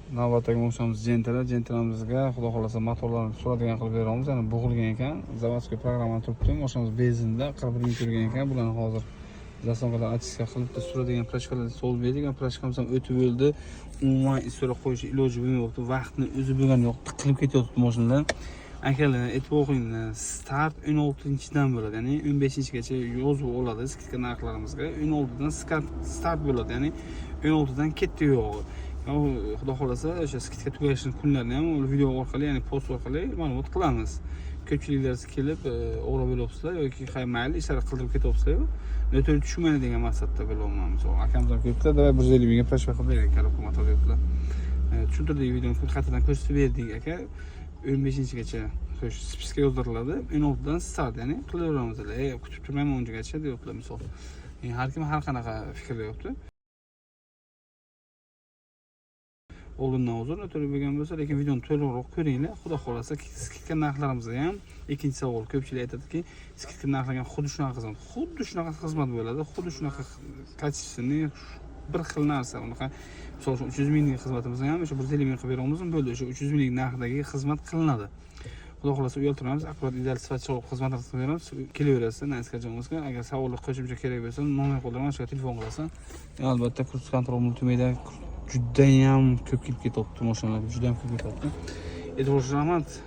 Navbatdagi mo'shamiz jentralamizga xudo xolasa motorlarni suradigan qilib beramiz. Ya'ni bug'ilgan ekan, заводской programma turibdi. Mo'shamiz benzinda 41 ming turgan ekan. Bularni hozir zaslonkadan очистка qilib suradigan prachkalarni solib berdik. Prachkamiz ham o'tib o'ldi. Umuman istora qo'yish iloji bo'lmayapti. Vaqtni o'zi bo'lgani yo'q. Tiqilib ketyapti mashinalar. Akalar, e'tibor qiling, start 16-dan bo'ladi. Ya'ni 15-gacha yozib oladi skidka narxlarimizga. 16dan start bo'ladi. Ya'ni 16dan ketdi yo'q. Xudo xolasa o'sha skidka tugashi kunlarini ham video orqali, ya'ni post orqali ma'lumot qilamiz. Ko'pchiliklar kelib o'g'rab bo'lyapsizlar yoki mayli ishlar qildirib ketyapsizlar. Noto'g'ri tushmaydi degan maqsadda bo'lyapman. Misol akamiz ham kelibdi, davay 150 mingga prashka qilib berdik kalkulyator debdilar. Tushuntirdik videoni qaytadan ko'rsatib berdik aka. 15-gacha spiska yozdiriladi. 16dan start, ya'ni qilaveramiz. Kutib turmayman ungacha deyaptilar misol. Har kim har qanaqa fikrlayapti. Oldindan uzun o'tirib bo'lgan bo'lsa, lekin videoni to'liqroq ko'ringlar. Xudo xolasa skidka narxlarimizda ham ikkinchi savol. Ko'pchilik aytadiki, skidka narxlagan xuddi shunaqa xizmat. Xuddi shunaqa xizmat bo'ladi. Xuddi shunaqa kачественный bir xil narsa. Unaqa misol uchun 300 minglik xizmatimizni ham o'sha 150 ming qilib beramiz, bo'ldi. O'sha 300 minglik narxdagi xizmat qilinadi. Xudo xolasa uyaltiramiz, akkurat ideal sifatli xizmatlar qilib beramiz. Kelaverasiz, naskajonimizga. Agar savollar qo'shimcha kerak bo'lsa, nomer qo'llaman, o'sha telefon qilasan. Albatta, kurs kontrol multimedia judayam ko'p kelib ketyapti mashinalar, judayam ko'p ketyapti. E'tiborga rahmat.